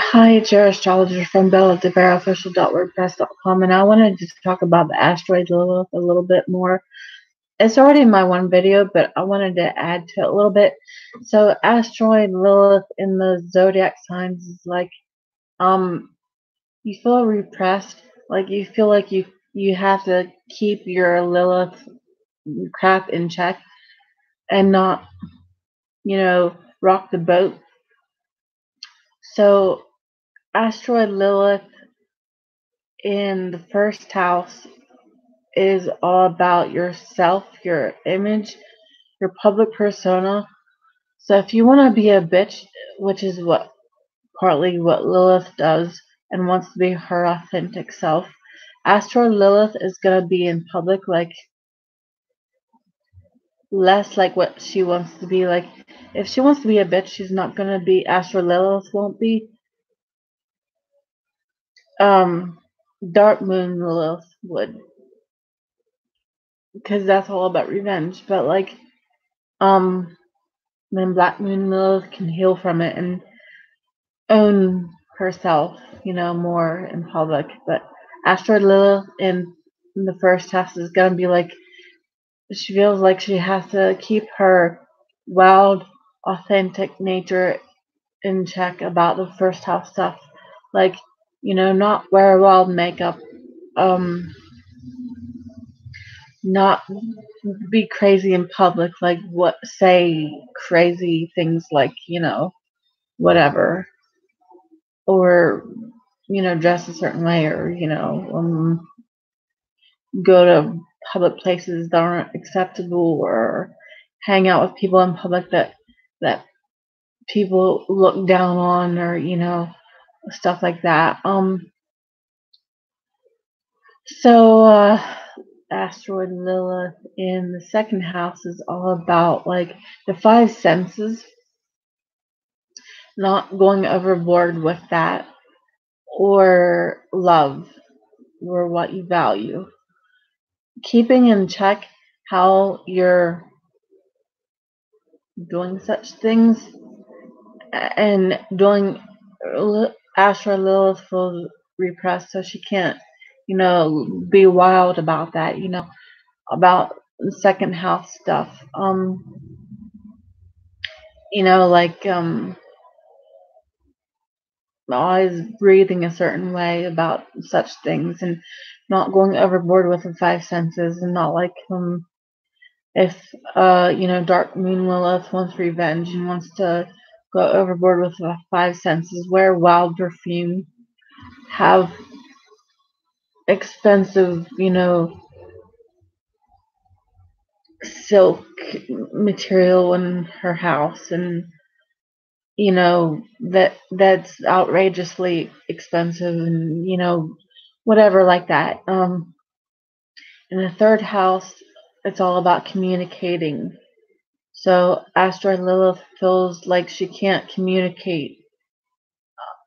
Hi, it's your astrologer from BellaDeVeraOfficial.wordpress.com, and I wanted to talk about the asteroid Lilith a little bit more. It's already in my one video, but I wanted to add to it a little bit. So, asteroid Lilith in the zodiac signs is like, you feel repressed, like you feel like you have to keep your Lilith crap in check and not, rock the boat. So, asteroid Lilith in the first house is all about yourself, your image, your public persona. So if you want to be a bitch, which is partly what Lilith does and wants to be her authentic self, Asteroid Lilith is going to be in public like less like what she wants to be. Like if she wants to be a bitch, she's not going to be. Asteroid Lilith won't be. Dark Moon Lilith would, because that's all about revenge. But like then Black Moon Lilith can heal from it and own herself, more in public. But Asteroid Lilith in the first house is gonna be like, she feels like she has to keep her wild, authentic nature in check about the first house stuff. Like, not wear wild makeup, not be crazy in public, like say crazy things like, whatever, or dress a certain way, or go to public places that aren't acceptable, or hang out with people in public that people look down on, or stuff like that. So Asteroid Lilith in the second house is all about like the five senses, not going overboard with that, or love, or what you value. Keeping in check how you're doing such things, and doing Asteroid Lilith feels repressed, so she can't, be wild about that, about second house stuff. Like always breathing a certain way about such things, and not going overboard with the five senses, and not like if Dark Moon Lilith wants revenge and wants to go overboard with the five senses, wear wild perfume, have expensive, silk material in her house, and that's outrageously expensive, and whatever like that. In the third house, it's all about communicating. So Asteroid Lilith feels like she can't communicate,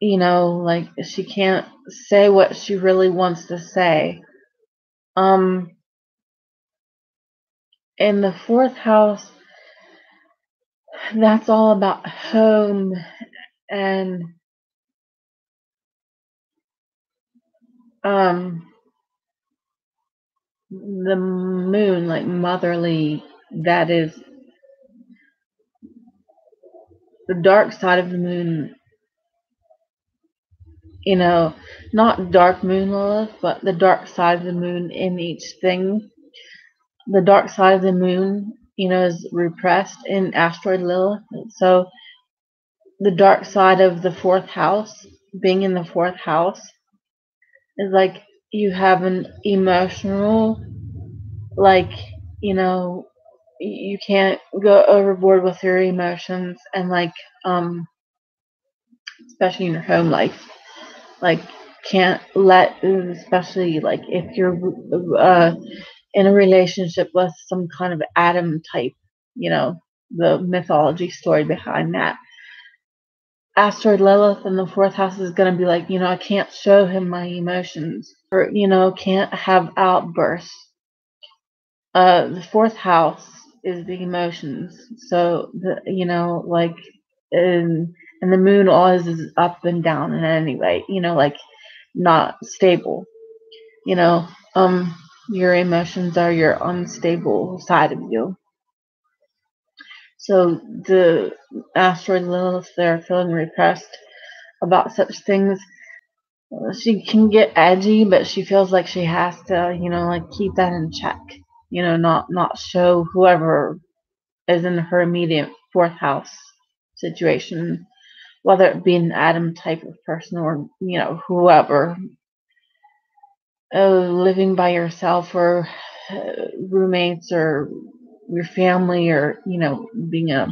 like she can't say what she really wants to say. In the fourth house, that's all about home and the moon, like motherly. That is the dark side of the moon, not Dark Moon Lilith, but the dark side of the moon in each thing. The dark side of the moon, is repressed in Asteroid Lilith. So the dark side of the fourth house, being in the fourth house, is like you have an emotional, like, you can't go overboard with your emotions, and like, especially in your home life, like can't let, especially like if you're in a relationship with some kind of Adam type, the mythology story behind that. Asteroid Lilith in the fourth house is going to be like, I can't show him my emotions, or, can't have outbursts. The fourth house is the emotions. So the like and the moon always is up and down in any way, like not stable. You know, um your emotions are your unstable side of you. So the asteroid Lilith, they're feeling repressed about such things. She can get edgy, but she feels like she has to, like keep that in check. Not show whoever is in her immediate fourth house situation, whether it be an Adam type of person or whoever, living by yourself or roommates or your family or being a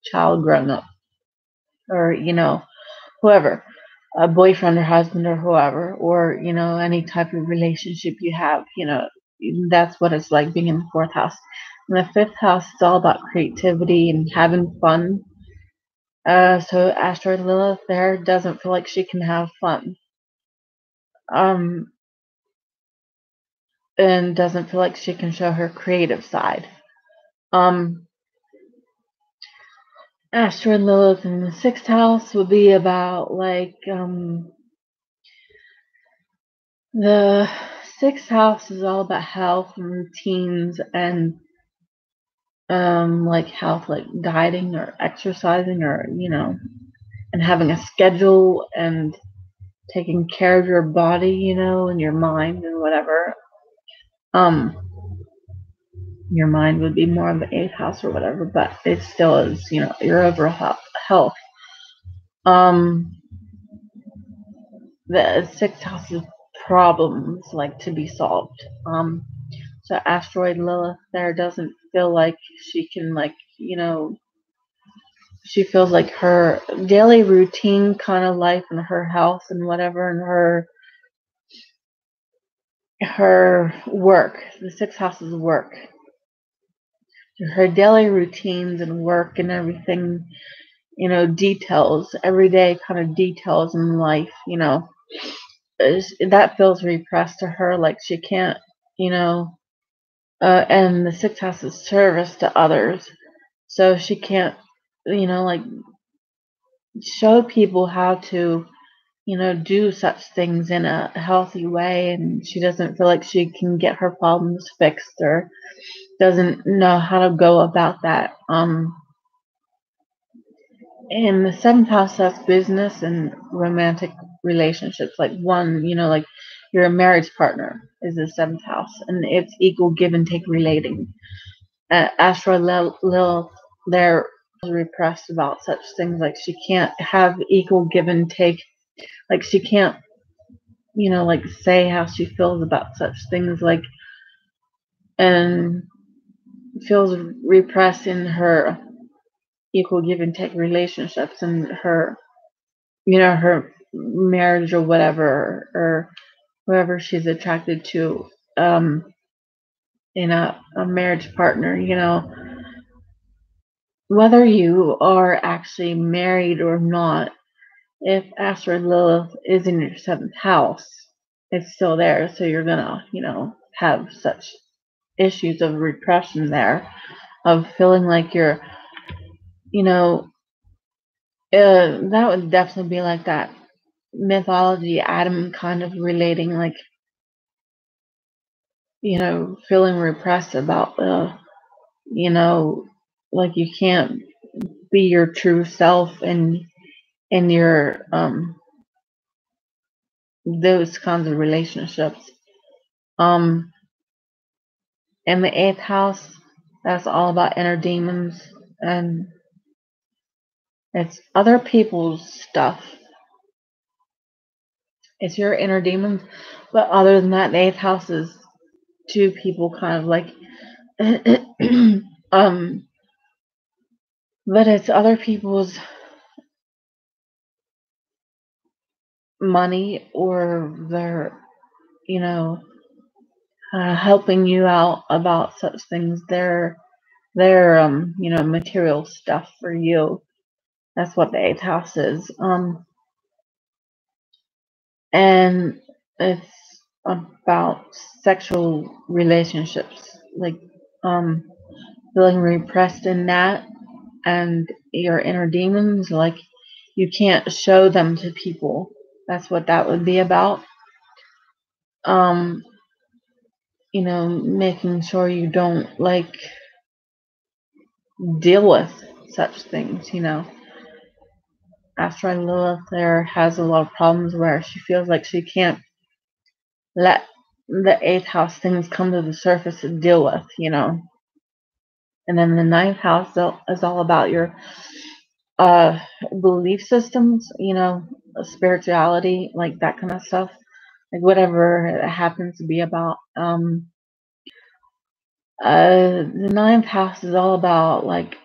child grown up or whoever, a boyfriend or husband or whoever, or any type of relationship you have. That's what it's like being in the fourth house. And the fifth house is all about creativity and having fun. So Asteroid Lilith there doesn't feel like she can have fun. Um, and doesn't feel like she can show her creative side. Asteroid Lilith in the sixth house would be about like the sixth house is all about health and routines and like health, like dieting or exercising or and having a schedule and taking care of your body, and your mind and whatever. Um, your mind would be more of the eighth house or whatever, but it still is, your overall health. Um, the sixth house is problems like to be solved. So Asteroid Lilith there doesn't feel like she can like, she feels like her daily routine kind of life and her health and whatever and her work. The sixth house is work. Her daily routines and work and everything, details, everyday kind of details in life, that feels repressed to her, like she can't, and the sixth house is service to others, so she can't, like show people how to, do such things in a healthy way, and she doesn't feel like she can get her problems fixed or doesn't know how to go about that. And the seventh house has business and romantic relationships. Like one, like your marriage partner is the seventh house, and it's equal give and take relating. Asteroid Lilith, they're repressed about such things. Like she can't have equal give and take. Like she can't, like say how she feels about such things. Like and feels repressed in her equal give and take relationships and her her marriage or whatever, or whoever she's attracted to in a marriage partner, whether you are actually married or not. If Asteroid Lilith is in your seventh house, it's still there, so you're gonna have such issues of repression there, of feeling like you're that would definitely be like that mythology Adam kind of relating, like feeling repressed about like you can't be your true self and in your those kinds of relationships. um and the eighth house, that's all about inner demons, and it's other people's stuff. It's your inner demons, but other than that, the eighth house is two people kind of like um but it's other people's money or their you know helping you out about such things. Their material stuff for you. That's what the eighth house is. And it's about sexual relationships, like feeling repressed in that, and your inner demons, like you can't show them to people. That's what that would be about. Um, making sure you don't like deal with such things. Asteroid Lilith there has a lot of problems where she feels like she can't let the eighth house things come to the surface to deal with. And then the ninth house is all about your uh belief systems, spirituality, like that kind of stuff. Like whatever it happens to be about. The ninth house is all about like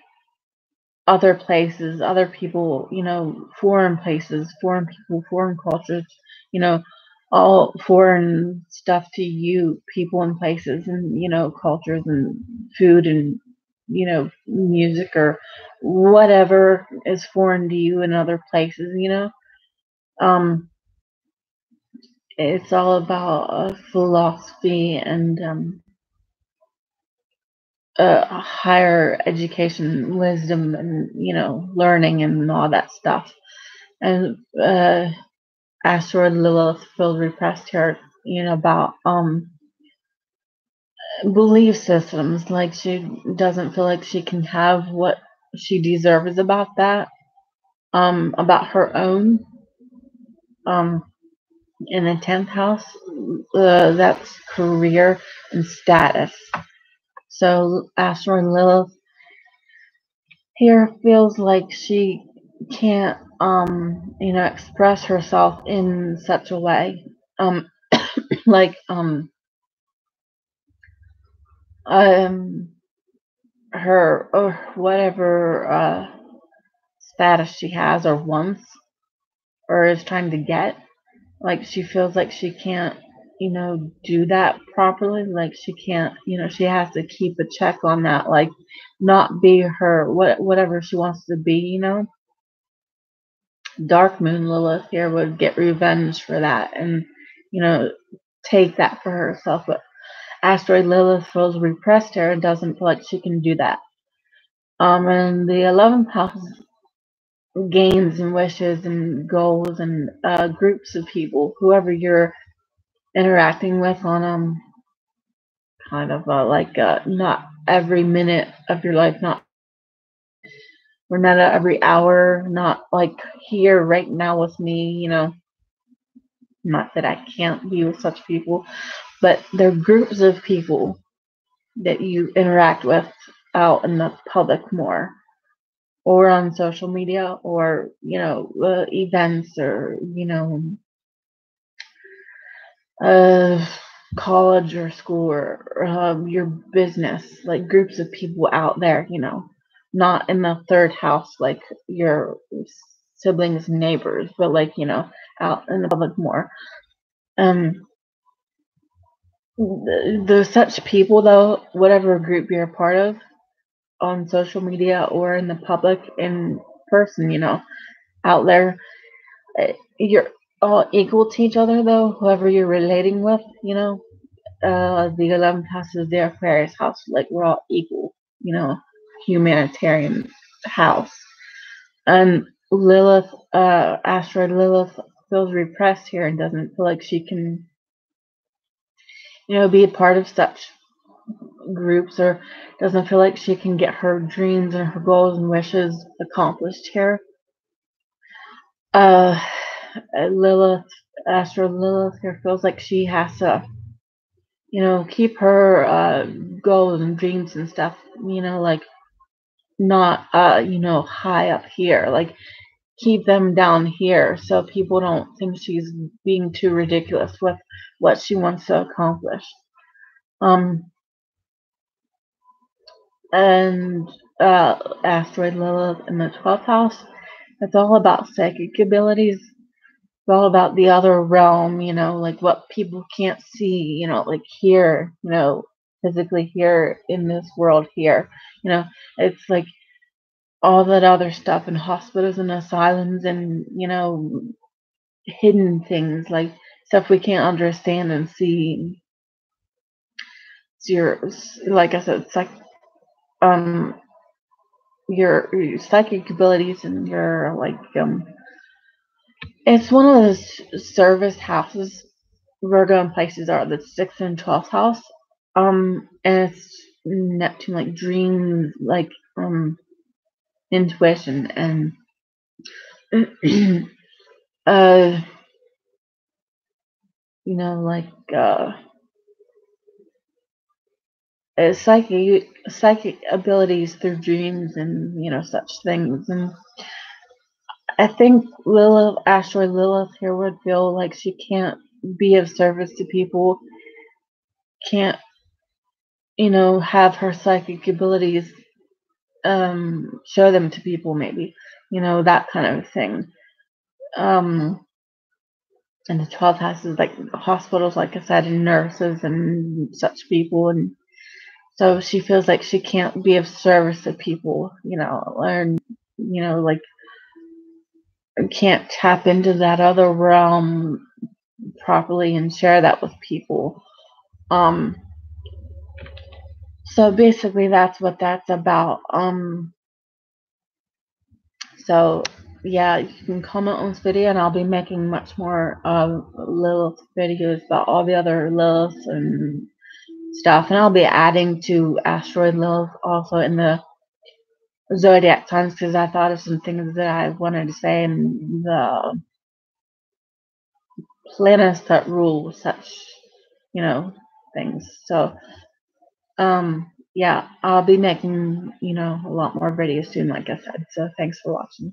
other places, other people, foreign places, foreign people, foreign cultures, you know, all foreign stuff to you, people and places and, cultures and food and, music or whatever is foreign to you in other places. Um, it's all about philosophy and higher education, wisdom, and learning and all that stuff. And Asteroid Lilith feels repressed here, about belief systems. Like she doesn't feel like she can have what she deserves about that, about her own. Um, in the 10th house, that's career and status. So Asteroid Lilith here feels like she can't express herself in such a way, like um her or whatever status she has or wants or is trying to get. Like she feels like she can't do that properly. Like she can't, she has to keep a check on that, like not be her whatever she wants to be. Dark Moon Lilith here would get revenge for that and, you know, take that for herself. But Asteroid Lilith feels repressed here and doesn't feel like she can do that. And the 11th house gains and wishes and goals and groups of people, whoever you're interacting with on kind of like not every minute of your life, not or not every hour, not like here right now with me. Not that I can't be with such people, but they're groups of people that you interact with out in the public more or on social media or events or uh college or school or your business, like groups of people out there, not in the third house like your siblings and neighbors, but like out in the public more. um there's such people though, whatever group you're a part of on social media or in the public in person, out there, you're all equal to each other though, whoever you're relating with, the 11th house is the Aquarius house, like we're all equal, humanitarian house. And Lilith, Asteroid Lilith feels repressed here and doesn't feel like she can, be a part of such groups or doesn't feel like she can get her dreams and her goals and wishes accomplished here. Uh, Lilith, Astro Lilith here feels like she has to, keep her goals and dreams and stuff, like not, high up here, like keep them down here so people don't think she's being too ridiculous with what she wants to accomplish. Um, and Asteroid Lilith in the 12th house, it's all about psychic abilities. It's all about the other realm, like what people can't see, like here, physically here in this world here. It's like all that other stuff in hospitals and asylums and, hidden things, like stuff we can't understand and see. It's your, like I said, your psychic abilities and your it's one of those service houses. Virgo and Pisces are the 6th and 12th house. And it's Neptune, like dreams, like intuition, and uh like psychic abilities through dreams and such things. And I think Asteroid Lilith here would feel like she can't be of service to people, can't have her psychic abilities show them to people, maybe that kind of thing. And the 12th house is like hospitals, like I said, and nurses and such people. And so she feels like she can't be of service to people, or like can't tap into that other realm properly and share that with people. So basically that's what that's about. So yeah, you can comment on this video, and I'll be making much more Lilith videos about all the other Liliths and stuff. And I'll be adding to Asteroid Lilith also in the zodiac signs, because I thought of some things that I wanted to say in the planets that rule such, things. So yeah, I'll be making a lot more videos soon, like I said. So thanks for watching.